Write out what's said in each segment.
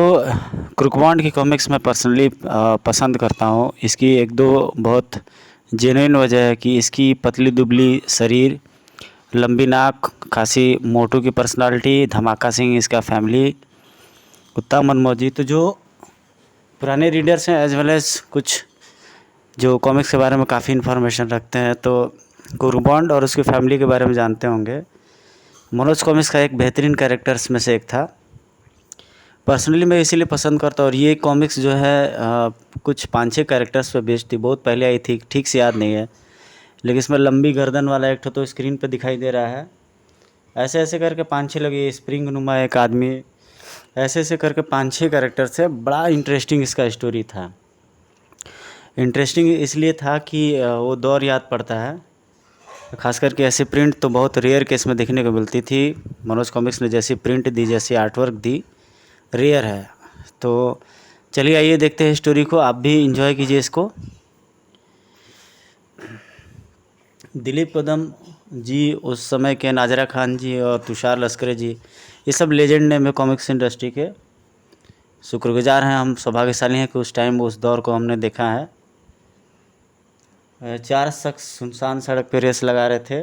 क्रूकबॉन्ड की कॉमिक्स मैं पर्सनली पसंद करता हूँ। इसकी एक दो बहुत जेन्युइन वजह है कि इसकी पतली दुबली शरीर, लंबी नाक, खासी मोटू की पर्सनालिटी, धमाका सिंह इसका फैमिली, कुत्ता मनमौजी। तो जो पुराने रीडर्स हैं एज वेल एज कुछ जो कॉमिक्स के बारे में काफ़ी इन्फॉर्मेशन रखते हैं तो क्रूकबॉन्ड और उसकी फैमिली के बारे में जानते होंगे। मनोज कॉमिक्स का एक बेहतरीन कैरेक्टर्स में से एक था। पर्सनली मैं इसीलिए पसंद करता हूँ। और ये कॉमिक्स जो है कुछ 5-6 कैरेक्टर्स पे बेस्ड थी, बहुत पहले आई थी, ठीक से याद नहीं है। लेकिन इसमें लंबी गर्दन वाला एक तो स्क्रीन पे दिखाई दे रहा है। ऐसे ऐसे करके 5-6 लगे, स्प्रिंग नुमा एक आदमी, ऐसे ऐसे करके 5-6 कैरेक्टर्स है। बड़ा इंटरेस्टिंग इसका स्टोरी था। इंटरेस्टिंग इसलिए था कि वो दौर याद पड़ता है, खास करके ऐसे प्रिंट तो बहुत रेयर केस में देखने को मिलती थी। मनोज कॉमिक्स ने जैसी प्रिंट दी, जैसी आर्टवर्क दी, रेयर है। तो चलिए आइए देखते हैं स्टोरी को, आप भी इंजॉय कीजिए इसको। दिलीप कदम जी, उस समय के नाजरा खान जी और तुषार लश्करे जी, ये सब लेजेंड नेम है कॉमिक्स इंडस्ट्री के। शुक्रगुजार हैं हम, सौभाग्यशाली हैं कि उस टाइम उस दौर को हमने देखा है। 4 शख्स सुनसान सड़क पर रेस लगा रहे थे,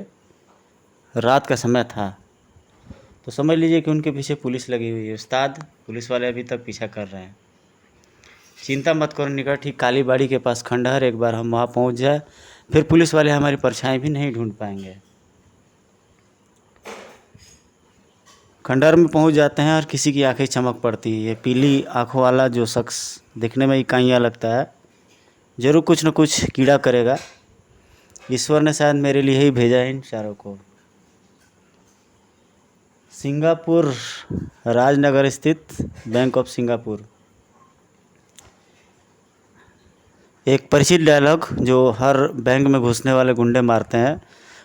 रात का समय था। तो समझ लीजिए कि उनके पीछे पुलिस लगी हुई है। उस्ताद, पुलिस वाले अभी तक पीछा कर रहे हैं। चिंता मत करो निकट, ठीक काली बाड़ी के पास खंडहर, एक बार हम वहाँ पहुँच जाए फिर पुलिस वाले हमारी परछाई भी नहीं ढूंढ पाएंगे। खंडहर में पहुँच जाते हैं और किसी की आंखें चमक पड़ती है। ये पीली आंखों वाला जो शख्स दिखने में इकाइयाँ लगता है, ज़रूर कुछ न कुछ कीड़ा करेगा। ईश्वर ने शायद मेरे लिए ही भेजा है इन चारों को। सिंगापुर राजनगर स्थित बैंक ऑफ सिंगापुर। एक परिचित डायलॉग जो हर बैंक में घुसने वाले गुंडे मारते हैं,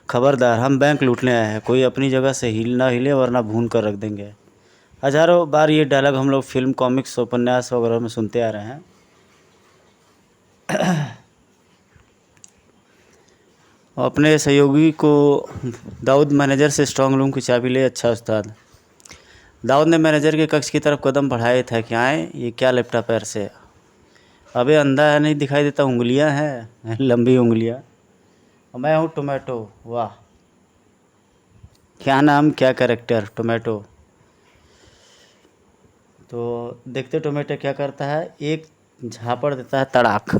खबरदार हम बैंक लूटने आए हैं, कोई अपनी जगह से ना हिले वरना भून कर रख देंगे। हज़ारों बार ये डायलॉग हम लोग फिल्म, कॉमिक्स, उपन्यास वगैरह में सुनते आ रहे हैं। अपने सहयोगी को दाऊद मैनेजर से स्ट्रांग रूम की चाबी ले। अच्छा उस्ताद। दाऊद ने मैनेजर के कक्ष की तरफ कदम बढ़ाए था कि आए, ये क्या लिपटा पैर से? अबे अंधा है, नहीं दिखाई देता? उंगलियां हैं लंबी उंगलियां। और मैं हूँ टोमेटो। वाह, क्या नाम, क्या कैरेक्टर, टोमेटो। तो देखते टोमेटो क्या करता है, एक झापड़ देता है, तड़ाक।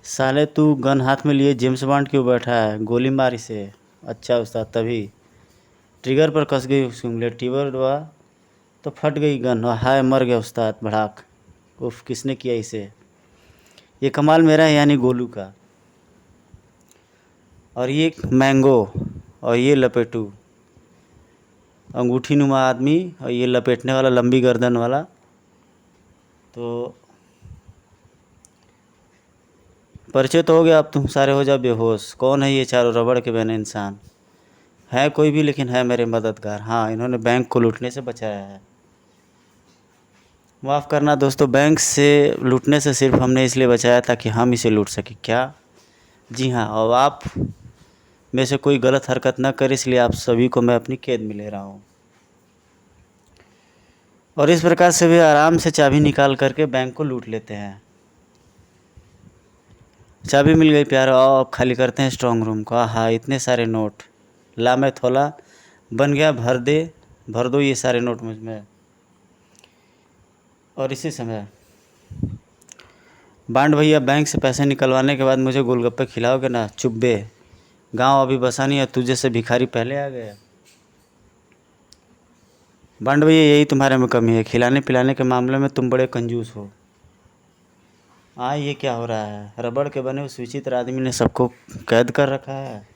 साले तू गन हाथ में लिए जेम्स बॉन्ड क्यों बैठा है, गोली मार इसे। अच्छा उस्ताद। तभी ट्रिगर पर कस गई उसकी उंगली, ट्रिगर हुआ तो फट गई गन। हाय, मर गया उस्ताद, भड़ाक। उफ, किसने किया इसे? ये कमाल मेरा है, यानी गोलू का। और ये मैंगो, और ये लपेटू, अंगूठी नुमा आदमी, और ये लपेटने वाला लंबी गर्दन वाला। तो परिचय तो हो गया, अब तुम सारे हो जाओ बेहोश। कौन है ये चारों रबड़ के बने इंसान? है कोई भी, लेकिन है मेरे मददगार। हाँ, इन्होंने बैंक को लूटने से बचाया है। माफ़ करना दोस्तों, बैंक से लूटने से सिर्फ हमने इसलिए बचाया ताकि हम इसे लूट सकें। क्या? जी हाँ, और आप में से कोई गलत हरकत न करे, इसलिए आप सभी को मैं अपनी कैद में ले रहा हूँ। और इस प्रकार से वे आराम से चाबी निकाल करके बैंक को लूट लेते हैं। चाबी मिल गई प्यारा, आओ अब खाली करते हैं स्ट्रांग रूम को। हाँ, इतने सारे नोट, ला मैं थोला बन गया, भर दो ये सारे नोट मुझ में। और इसी समय बांड भैया, बैंक से पैसे निकलवाने के बाद मुझे गोलगप्पे खिलाओगे ना? चुप बे, गाँव अभी बसा नहीं है, तुझे से भिखारी पहले आ गया। बांड भैया, यही तुम्हारे में कमी है, खिलाने पिलाने के मामले में तुम बड़े कंजूस हो। हाँ, ये क्या हो रहा है? रबड़ के बने उस विचित्र आदमी ने सबको कैद कर रखा है।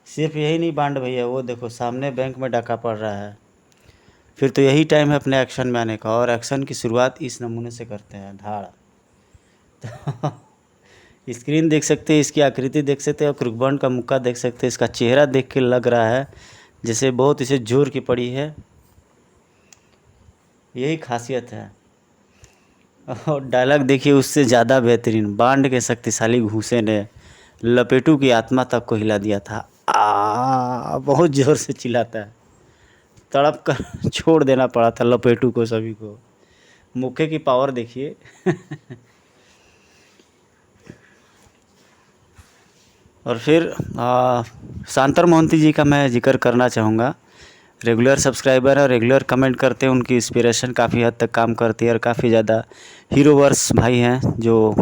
सिर्फ यही नहीं बांड भैया, वो देखो सामने बैंक में डाका पड़ रहा है। फिर तो यही टाइम है अपने एक्शन में आने का। और एक्शन की शुरुआत इस नमूने से करते हैं, धाड़। तो स्क्रीन देख सकते हैं, इसकी आकृति देख सकते हैं, और क्रूकबॉन्ड का मुक्का देख सकते हैं। इसका चेहरा देख के लग रहा है जैसे बहुत इसे जोर की पड़ी है। यही खासियत है। और डायलॉग देखिए, उससे ज़्यादा बेहतरीन। बांड के शक्तिशाली घूंसे ने लपेटू की आत्मा तक को हिला दिया था। बहुत ज़ोर से चिल्लाता है, तड़प कर छोड़ देना पड़ा था लपेटू को, सभी को। मुक्के की पावर देखिए। और फिर शांतर मोहंती जी का मैं जिक्र करना चाहूँगा। रेगुलर सब्सक्राइबर है, रेगुलर कमेंट करते हैं, उनकी इंस्पिरेशन काफ़ी हद तक काम करती है और काफ़ी ज़्यादा हीरोवर्स भाई हैं जो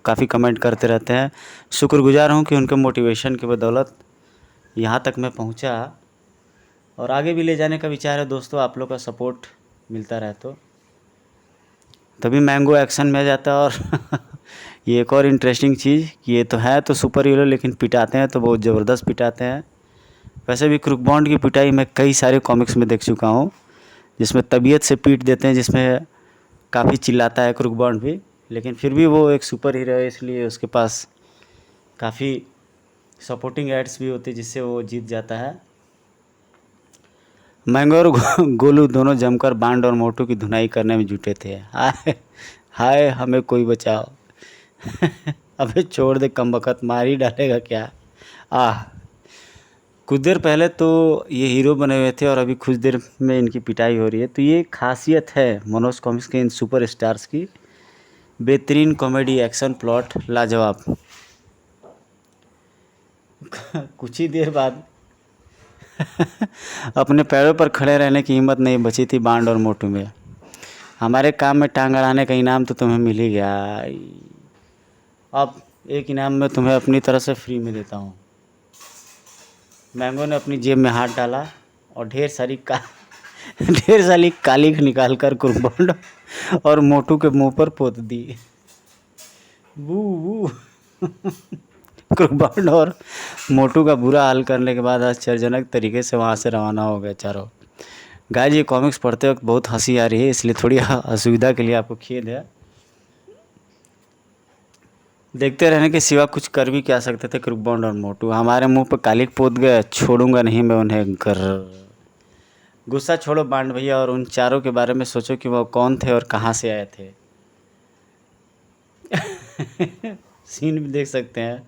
काफ़ी कमेंट करते रहते हैं। शुक्रगुजार हूँ कि उनके मोटिवेशन की बदौलत यहाँ तक मैं पहुँचा और आगे भी ले जाने का विचार है दोस्तों। आप लोग का सपोर्ट मिलता रहे तो तभी मैंगो एक्शन में आ जाता है। और ये एक और इंटरेस्टिंग चीज़ कि ये तो है तो सुपर हीरो, लेकिन पिटाते हैं तो बहुत ज़बरदस्त पिटाते हैं। वैसे भी क्रूक बॉन्ड की पिटाई मैं कई सारे कॉमिक्स में देख चुका हूँ, जिसमें तबीयत से पीट देते हैं, जिसमें काफ़ी चिल्लाता है क्रूक बॉन्ड भी, लेकिन फिर भी वो एक सुपर हीरो है, इसलिए उसके पास काफ़ी सपोर्टिंग एड्स भी होती है जिससे वो जीत जाता है। मैंगो और गोलू दोनों जमकर बांड और मोटू की धुनाई करने में जुटे थे। हाय हाय हमें कोई बचाओ। अबे छोड़ दे कमबख्त, मार ही डालेगा क्या। कुछ देर पहले तो ये हीरो बने हुए थे और अभी कुछ देर में इनकी पिटाई हो रही है। तो ये खासियत है मनोज कॉमिक्स के इन सुपर स्टार्स की। बेहतरीन कॉमेडी, एक्शन, प्लॉट लाजवाब। कुछ ही देर बाद अपने पैरों पर खड़े रहने की हिम्मत नहीं बची थी बांड और मोटू में। हमारे काम में टांग अड़ाने का इनाम तो तुम्हें मिल ही गया। अब एक इनाम मैं तुम्हें अपनी तरफ से फ्री में देता हूँ। मैंगो ने अपनी जेब में हाथ डाला और ढेर सारी कालिख निकाल कर कुर्बान और मोटू के मुंह पर पोत दी। बू बू। कुर्बान और मोटू का बुरा हाल करने के बाद आश्चर्यजनक तरीके से वहाँ से रवाना हो गए चारों। गाइस ये कॉमिक्स पढ़ते वक्त बहुत हंसी आ रही है, इसलिए थोड़ी असुविधा के लिए आपको खेद है। देखते रहने के सिवा कुछ कर भी क्या सकते थे क्रूक बॉन्ड और मोटू। हमारे मुंह पर कालिक पोत गए, छोड़ूंगा नहीं मैं उन्हें। कर गुस्सा छोड़ो बांड भैया और उन चारों के बारे में सोचो कि वो कौन थे और कहाँ से आए थे। सीन भी देख सकते हैं,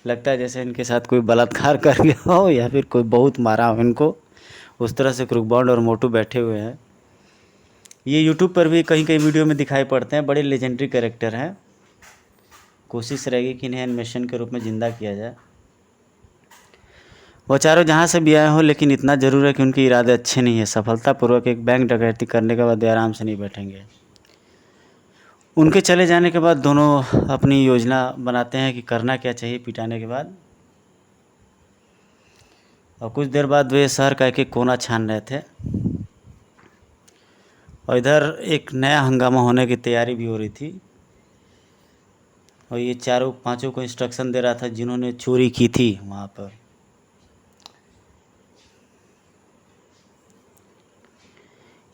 लगता है जैसे इनके साथ कोई बलात्कार कर गया हो या फिर कोई बहुत मारा हो इनको। उस तरह से क्रूक बॉन्ड और मोटू बैठे हुए हैं। ये यूट्यूब पर भी कहीं कहीं वीडियो में दिखाई पड़ते हैं, बड़े लेजेंडरी कैरेक्टर हैं। कोशिश रहेगी कि इन्हें एनिमेशन के रूप में ज़िंदा किया जाए। वो चारों जहाँ से भी आए हों, लेकिन इतना ज़रूर है कि उनके इरादे अच्छे नहीं है। सफलतापूर्वक एक बैंक डकैती करने के बाद वे आराम से नहीं बैठेंगे। उनके चले जाने के बाद दोनों अपनी योजना बनाते हैं कि करना क्या चाहिए पिटाने के बाद। और कुछ देर बाद वे शहर का एक कोना छान रहे थे और इधर एक नया हंगामा होने की तैयारी भी हो रही थी। और ये चारों पांचों को इंस्ट्रक्शन दे रहा था जिन्होंने चोरी की थी वहाँ पर।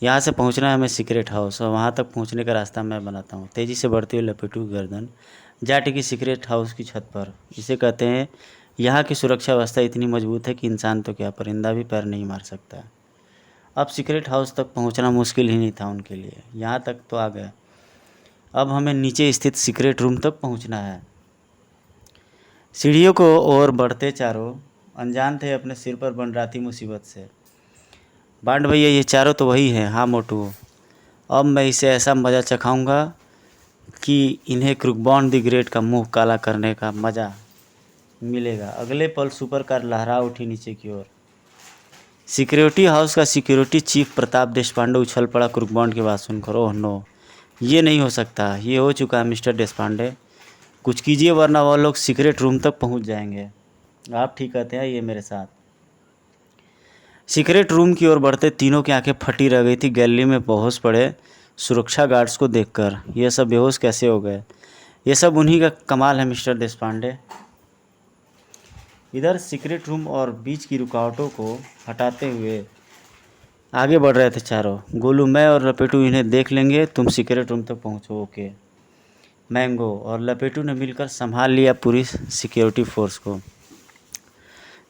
यहाँ से पहुँचना है हमें सीक्रेट हाउस और वहाँ तक पहुँचने का रास्ता मैं बनाता हूँ। तेज़ी से बढ़ती हुई लपेटू की गर्दन जा टिकी सीक्रेट हाउस की छत पर। इसे कहते हैं यहाँ की सुरक्षा व्यवस्था इतनी मजबूत है कि इंसान तो क्या परिंदा भी पैर नहीं मार सकता। अब सीक्रेट हाउस तक पहुँचना मुश्किल ही नहीं था उनके लिए। यहाँ तक तो आ गए, अब हमें नीचे स्थित सीक्रेट रूम तक पहुँचना है। सीढ़ियों को और बढ़ते चारों अनजान थे अपने सिर पर बंडराती मुसीबत से। बांड भैया ये चारों तो वही हैं। हाँ मोटू, अब मैं इसे ऐसा मज़ा चखाऊंगा कि इन्हें क्रूक बॉन्ड द ग्रेट का मुंह काला करने का मज़ा मिलेगा। अगले पल सुपर कार लहरा उठी नीचे की ओर। सिक्योरिटी हाउस का सिक्योरिटी चीफ प्रताप देशपांडे उछल पड़ा क्रूक बॉन्ड की बात सुनकर। ओह नो, ये नहीं हो सकता, ये हो चुका है मिस्टर देशपांडे, कुछ कीजिए वरना वह लोग सीक्रेट रूम तक पहुंच जाएंगे। आप ठीक कहते हैं, ये मेरे साथ। सीक्रेट रूम की ओर बढ़ते तीनों की आंखें फटी रह गई थी गैलरी में बेहोश पड़े सुरक्षा गार्ड्स को देखकर। ये सब बेहोश कैसे हो गए? ये सब उन्हीं का कमाल है मिस्टर देशपांडे। इधर सीक्रेट रूम और बीच की रुकावटों को हटाते हुए आगे बढ़ रहे थे चारों। गोलू, मैं और लपेटू इन्हें देख लेंगे, तुम सीक्रेट रूम तक पहुँचो। ओके। मैंगो और लपेटू ने मिलकर संभाल लिया पूरी सिक्योरिटी फोर्स को।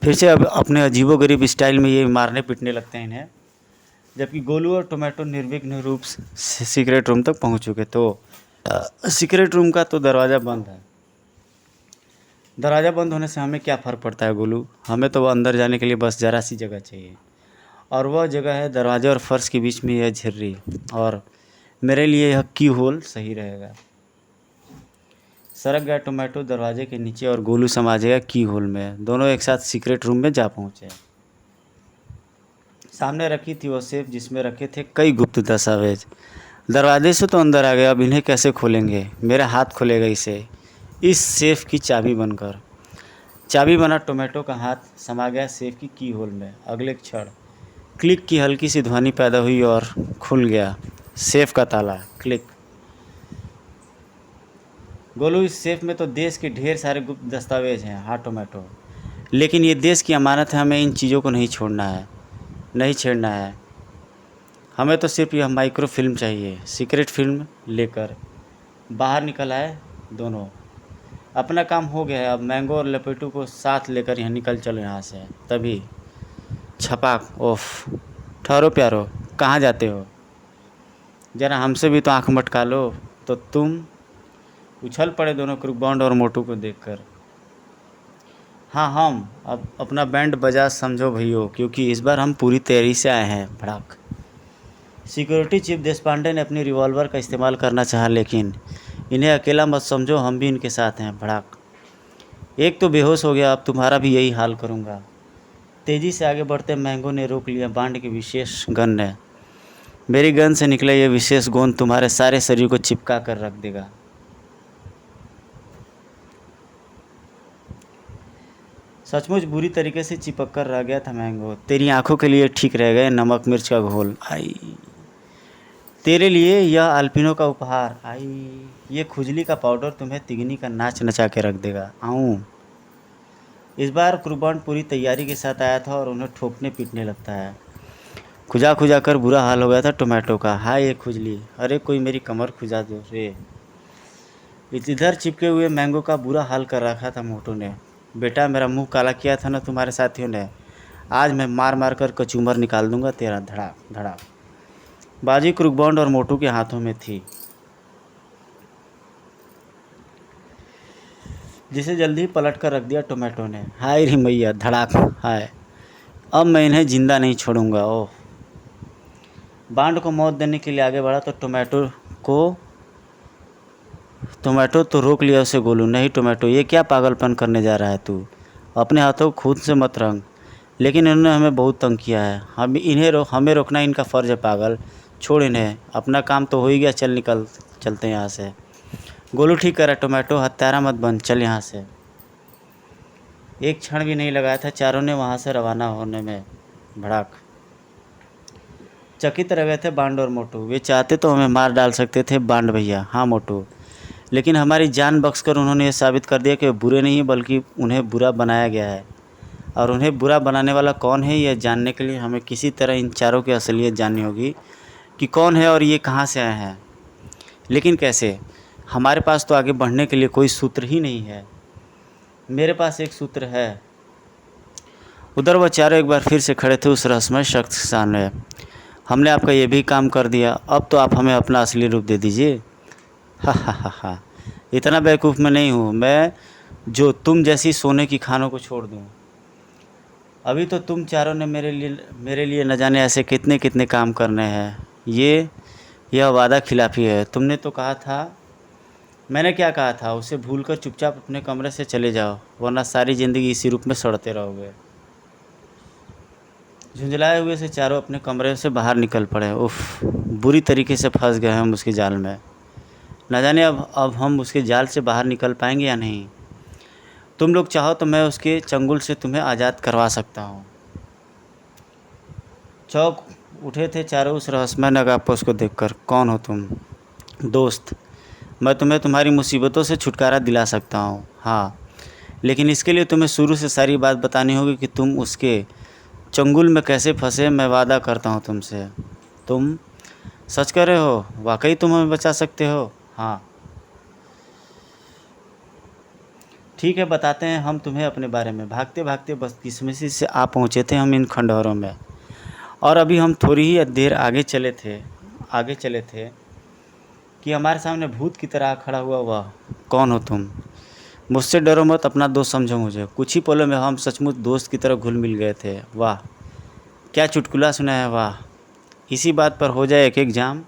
फिर से अब अपने अजीबोगरीब स्टाइल में ये मारने पीटने लगते हैं इन्हें, जबकि गोलू और टोमेटो निर्विघ्न रूप से सीक्रेट रूम तक पहुंच चुके। तो सीक्रेट रूम का तो दरवाज़ा बंद है। दरवाज़ा बंद होने से हमें क्या फ़र्क पड़ता है गोलू? हमें तो अंदर जाने के लिए बस ज़रा सी जगह चाहिए, और वह जगह है दरवाजे और फर्श के बीच में यह झिर्री। और मेरे लिए यह की होल सही रहेगा। सरक गया टोमेटो दरवाजे के नीचे और गोलू समा जाएगा की होल में। दोनों एक साथ सीक्रेट रूम में जा पहुँचे। सामने रखी थी वो सेफ जिसमें रखे थे कई गुप्त दस्तावेज। दरवाजे से तो अंदर आ गया, अब इन्हें कैसे खोलेंगे? मेरा हाथ खोलेगा इसे, इस सेफ की चाबी बनकर। चाबी बना टोमेटो का हाथ समा गया सेफ की होल में। अगले क्षण क्लिक की हल्की सी ध्वनि पैदा हुई और खुल गया सेफ का ताला। क्लिक। गोलू, इस सेफ में तो देश के ढेर सारे गुप्त दस्तावेज हैं। हाँ टोमेटो, लेकिन ये देश की अमानत है, हमें इन चीज़ों को नहीं छोड़ना है, नहीं छेड़ना है। हमें तो सिर्फ यह माइक्रो फिल्म चाहिए। सीक्रेट फिल्म लेकर बाहर निकल आए दोनों। अपना काम हो गया है, अब मैंगो और लपेटू को साथ लेकर यहाँ निकल चलो यहाँ से। तभी छपाक, ओफ। ठहरो प्यारो, कहाँ जाते हो? ज़रा हमसे भी तो आँख मटका लो। तो तुम उछल पड़े दोनों क्रूकबॉन्ड और मोटू को देखकर। हाँ, हम अब अपना बैंड बजा समझो भैया, क्योंकि इस बार हम पूरी तैयारी से आए हैं। भड़ाक। सिक्योरिटी चीफ देशपांडे ने अपनी रिवॉल्वर का इस्तेमाल करना चाहा, लेकिन इन्हें अकेला मत समझो, हम भी इनके साथ हैं। भड़ाक। एक तो बेहोश हो गया, अब तुम्हारा भी यही हाल करूँगा। तेज़ी से आगे बढ़ते मैंगो ने रोक लिया बांड की विशेष गन ने। मेरी गन से निकले ये विशेष गोंद तुम्हारे सारे शरीर को चिपका कर रख देगा। सचमुच बुरी तरीके से चिपक कर रह गया था मैंगो। तेरी आंखों के लिए ठीक रह गए नमक मिर्च का घोल। आई, तेरे लिए यह अल्पिनो का उपहार। आई, ये खुजली का पाउडर तुम्हें तिगनी का नाच नचा के रख देगा। आऊँ। इस बार क्रूबॉन्ड पूरी तैयारी के साथ आया था और उन्हें ठोकने पीटने लगता है। खुजा खुजा कर बुरा हाल हो गया था टोमेटो का। हाय ये खुजली, अरे कोई मेरी कमर खुजा दो रे। इधर चिपके हुए मैंगो का बुरा हाल कर रखा था मोटू ने। बेटा, मेरा मुंह काला किया था ना तुम्हारे साथियों ने, आज मैं मार मार कर कचूमर निकाल दूंगा तेरा। धड़ाक धड़ाक। बाजी क्रूकबॉन्ड और मोटू के हाथों में थी, जिसे जल्दी ही पलट कर रख दिया टोमेटो ने। हाय रे मैया, धड़ाक। हाय, अब मैं इन्हें जिंदा नहीं छोड़ूंगा। ओह। बांड को मौत देने के लिए आगे बढ़ा तो टोमेटो तो रोक लिया उसे गोलू। नहीं टोमेटो, ये क्या पागलपन करने जा रहा है तू? अपने हाथों को खुद से मत रंग। लेकिन इन्होंने हमें बहुत तंग किया है, हमें रोकना इनका फ़र्ज़ है। पागल, छोड़ इन्हें, अपना काम तो हो ही गया। चलते हैं यहाँ से। गोलू ठीक करा टोमेटो, हत्यारा मत बन, चल यहाँ से। एक क्षण भी नहीं लगाया था चारों ने वहाँ से रवाना होने में। भड़ाक। चकित रह गए थे बांड और मोटू। वे चाहते तो हमें मार डाल सकते थे बांड भैया, हाँ मोटू, लेकिन हमारी जान बख्शकर उन्होंने ये साबित कर दिया कि वे बुरे नहीं बल्कि उन्हें बुरा बनाया गया है। और उन्हें बुरा बनाने वाला कौन है, यह जानने के लिए हमें किसी तरह इन चारों की असलियत जाननी होगी कि कौन है और ये कहाँ से आए हैं। लेकिन कैसे? हमारे पास तो आगे बढ़ने के लिए कोई सूत्र ही नहीं है। मेरे पास एक सूत्र है। उधर वह चारों एक बार फिर से खड़े थे उस रहस्यमय शख्स के सामने। हमने आपका ये भी काम कर दिया, अब तो आप हमें अपना असली रूप दे दीजिए। हा हा हा हा, इतना बेवकूफ़ मैं नहीं हूँ मैं, जो तुम जैसी सोने की खानों को छोड़ दूँ। अभी तो तुम चारों ने मेरे लिए न जाने ऐसे कितने कितने काम करने हैं। यह वादा खिलाफ़ी है। तुमने तो कहा था, मैंने क्या कहा था? उसे भूलकर चुपचाप अपने कमरे से चले जाओ, वरना सारी ज़िंदगी इसी रूप में सड़ते रहोगे। झुंझलाए हुए से चारों अपने कमरे से बाहर निकल पड़े। उफ, बुरी तरीके से फंस गए हम उसके जाल में। न जाने अब हम उसके जाल से बाहर निकल पाएंगे या नहीं। तुम लोग चाहो तो मैं उसके चंगुल से तुम्हें आज़ाद करवा सकता हूँ। चौंक उठे थे चारों उस रहस्यमय नगापोश को देखकर। कौन हो तुम? दोस्त, मैं तुम्हें तुम्हारी मुसीबतों से छुटकारा दिला सकता हूँ, हाँ, लेकिन इसके लिए तुम्हें शुरू से सारी बात बतानी होगी कि तुम उसके चंगुल में कैसे फंसे। मैं वादा करता हूँ तुमसे। तुम सच कह रहे हो? वाकई तुम हमें बचा सकते हो? हाँ ठीक है, बताते हैं हम तुम्हें अपने बारे में। भागते भागते बदकिस्मती से आ पहुँचे थे हम इन खंडहरों में, और अभी हम थोड़ी ही देर आगे चले थे कि हमारे सामने भूत की तरह खड़ा हुआ। वह कौन हो तुम? मुझसे डरो मत, अपना दोस्त समझो मुझे। कुछ ही पलों में हम सचमुच दोस्त की तरह घुल मिल गए थे। वाह, क्या चुटकुला सुना है। वाह, इसी बात पर हो जाए एक एक जाम।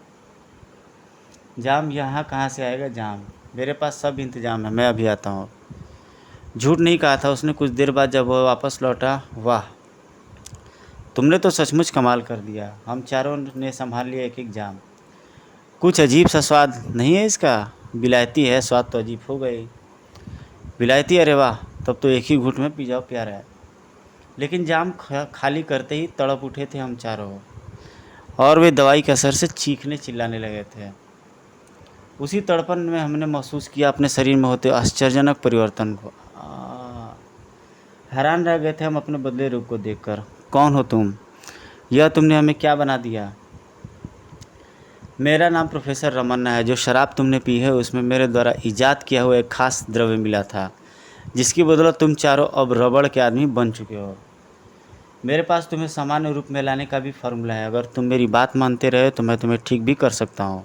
जाम यहाँ कहाँ से आएगा जाम, मेरे पास सब इंतज़ाम है, मैं अभी आता हूँ। झूठ नहीं कहा था उसने। कुछ देर बाद जब वो वापस लौटा, वाह तुमने तो सचमुच कमाल कर दिया। हम चारों ने संभाल लिया एक एक जाम। कुछ अजीब सा स्वाद नहीं है इसका? विलायती है, स्वाद तो अजीब हो गई। विलायती? अरे वाह, तब तो एक ही घूंट में पी जाओ प्यारा है। लेकिन जाम खाली करते ही तड़प उठे थे हम चारों, और वे दवाई के असर से चीखने चिल्लाने लगे थे। उसी तड़पन में हमने महसूस किया अपने शरीर में होते आश्चर्यजनक परिवर्तन को। हैरान रह गए थे हम अपने बदले रूप को देखकर। कौन हो तुम? यह तुमने हमें क्या बना दिया? मेरा नाम प्रोफेसर रमन्ना है। जो शराब तुमने पी है उसमें मेरे द्वारा ईजाद किया हुआ एक खास द्रव्य मिला था, जिसकी बदौलत तुम चारों अब रबड़ के आदमी बन चुके हो। मेरे पास तुम्हें सामान्य रूप में लाने का भी फार्मूला है। अगर तुम मेरी बात मानते रहे तो मैं तुम्हें ठीक भी कर सकता हूँ।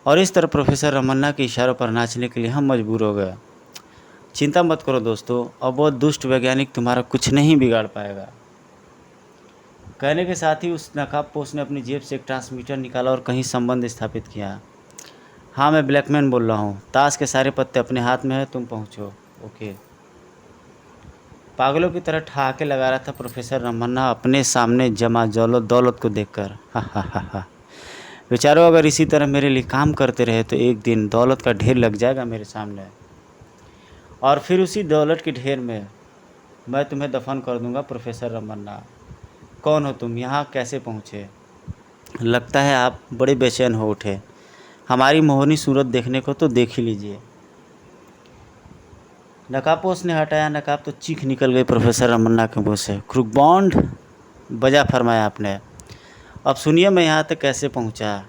और इस तरह प्रोफेसर रमन्ना के इशारों पर नाचने के लिए हम मजबूर हो गए। चिंता मत करो दोस्तों, अब वो दुष्ट वैज्ञानिक तुम्हारा कुछ नहीं बिगाड़ पाएगा। कहने के साथ ही उस नकाबपोश ने अपनी जेब से एक ट्रांसमीटर निकाला और कहीं संबंध स्थापित किया। हाँ, मैं ब्लैकमैन बोल रहा हूँ। ताश के सारे पत्ते अपने हाथ में है, तुम पहुँचो। ओके। पागलों की तरह ठहाके लगा रहा था प्रोफेसर रमन्ना अपने सामने जमा दौलत को देखकर। हा हा हा हा। बेचारों, अगर इसी तरह मेरे लिए काम करते रहे तो एक दिन दौलत का ढेर लग जाएगा मेरे सामने, और फिर उसी दौलत के ढेर में मैं तुम्हें दफन कर दूंगा। प्रोफेसर रमन्ना, कौन हो तुम? यहाँ कैसे पहुँचे? लगता है आप बड़े बेचैन हो उठे। हमारी मोहनी सूरत देखने को तो देख ही लीजिए। नकाबपोश ने हटाया नकाब तो चीख निकल गई प्रोफेसर रमन्ना के मुँह से। क्रूकबॉन्ड, बजा फरमाया आपने। अब सुनिए मैं यहाँ तक कैसे पहुँचा।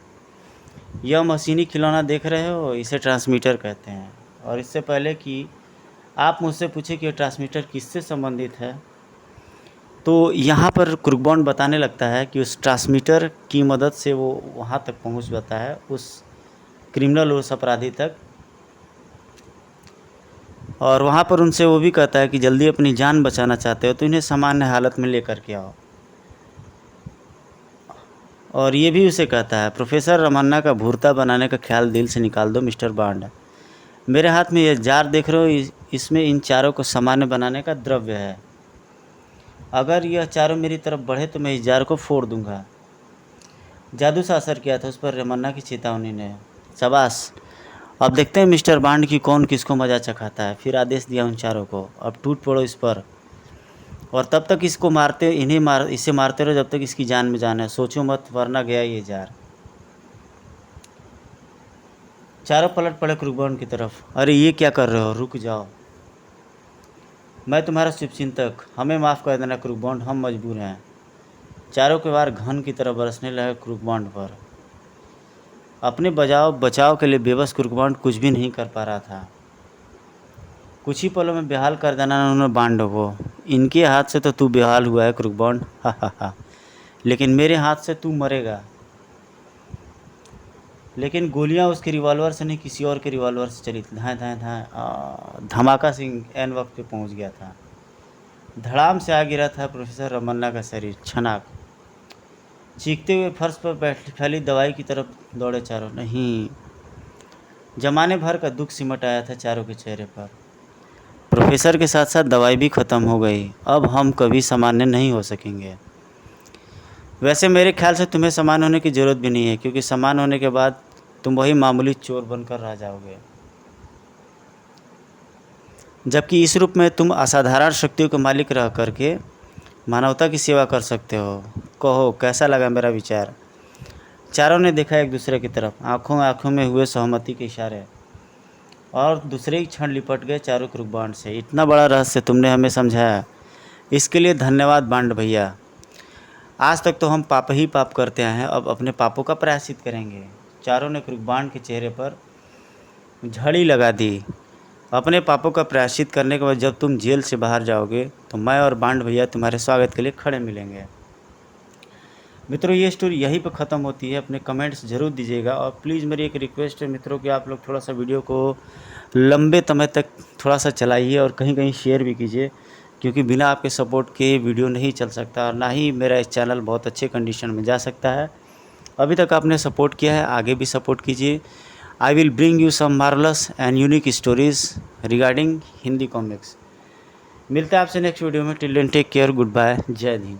यह मशीनी खिलौना देख रहे हो, इसे ट्रांसमीटर कहते हैं। और इससे पहले कि आप मुझसे पूछे कि यह ट्रांसमीटर किससे संबंधित है, तो यहाँ पर क्रूकबॉन्ड बताने लगता है कि उस ट्रांसमीटर की मदद से वो वहाँ तक पहुँच जाता है, उस क्रिमिनल, उस अपराधी तक। और वहाँ पर उनसे वो भी कहता है कि जल्दी अपनी जान बचाना चाहते हो तो इन्हें सामान्य हालत में लेकर के आओ। और ये भी उसे कहता है, प्रोफेसर रमन्ना का भूरता बनाने का ख्याल दिल से निकाल दो मिस्टर बॉन्ड। मेरे हाथ में ये जार देख रहे हो, इसमें इन चारों को सामान्य बनाने का द्रव्य है। अगर यह चारों मेरी तरफ बढ़े तो मैं इस जार को फोड़ दूंगा। जादू सा असर किया था उस पर रमन्ना की चेतावनी ने। शाबाश, अब देखते हैं मिस्टर बॉन्ड की कौन किसको मजा चखाता है। फिर आदेश दिया उन चारों को, अब टूट पड़ो इस पर, और तब तक इसको मारते इसे मारते रहो जब तक इसकी जान में जान है। सोचो मत, वरना गया ये जार। चारों पलट पड़े क्रूकबॉन्ड की तरफ। अरे ये क्या कर रहे हो, रुक जाओ, मैं तुम्हारा शुभचिंतक, हमें माफ़ कर देना क्रूकबॉन्ड, हम मजबूर हैं। चारों के वार घन की तरह बरसने लगे क्रूकबॉन्ड पर। अपने बचाव के लिए बेबस क्रूकबॉन्ड कुछ भी नहीं कर पा रहा था। कुछ ही पलों में बेहाल कर देना उन्होंने बॉन्ड को। इनके हाथ से तो तू बेहाल हुआ है क्रूकबॉन्ड, हा हा हा, लेकिन मेरे हाथ से तू मरेगा। लेकिन गोलियां उसके रिवॉल्वर से नहीं, किसी और के रिवॉल्वर से चली थी। धाएँ धाएँ धाएँ, धमाका सिंह एन वक्त पे पहुंच गया था। धड़ाम से आ गिरा था प्रोफेसर रमन्ना का शरीर। छनाक, चीखते हुए फर्श पर फैली दवाई की तरफ दौड़े चारों। नहीं, जमाने भर का दुख सिमट आया था चारों के चेहरे पर। प्रोफेसर के साथ साथ दवाई भी ख़त्म हो गई। अब हम कभी सामान्य नहीं हो सकेंगे। वैसे मेरे ख्याल से तुम्हें समान होने की ज़रूरत भी नहीं है, क्योंकि समान होने के बाद तुम वही मामूली चोर बनकर रह जाओगे, जबकि इस रूप में तुम असाधारण शक्तियों के मालिक रह करके मानवता की सेवा कर सकते हो। कहो कैसा लगा मेरा विचार? चारों ने देखा एक दूसरे की तरफ, आंखों आंखों में हुए सहमति के इशारे, और दूसरे ही क्षण लिपट गए चारों क्रूकबॉन्ड से। इतना बड़ा रहस्य तुमने हमें समझाया, इसके लिए धन्यवाद बॉन्ड भैया। आज तक तो हम पाप ही पाप करते आए हैं, अब अपने पापों का प्रायश्चित करेंगे। चारों ने क्रूकबॉन्ड के चेहरे पर झड़ी लगा दी। अपने पापों का प्रायश्चित करने के बाद जब तुम जेल से बाहर जाओगे तो मैं और बॉन्ड भैया तुम्हारे स्वागत के लिए खड़े मिलेंगे। मित्रों, ये स्टोरी यहीं पर ख़त्म होती है। अपने कमेंट्स ज़रूर दीजिएगा, और प्लीज़ मेरी एक रिक्वेस्ट है मित्रों कि आप लोग थोड़ा सा वीडियो को लंबे समय तक थोड़ा सा चलाइए और कहीं कहीं शेयर भी कीजिए, क्योंकि बिना आपके सपोर्ट के वीडियो नहीं चल सकता, और ना ही मेरा इस चैनल बहुत अच्छे कंडीशन में जा सकता है। अभी तक आपने सपोर्ट किया है, आगे भी सपोर्ट कीजिए। I will bring you some marvellous and unique stories regarding Hindi comics. मिलते हैं आपसे नेक्स्ट वीडियो में। Till then take care, good bye, जय हिंद।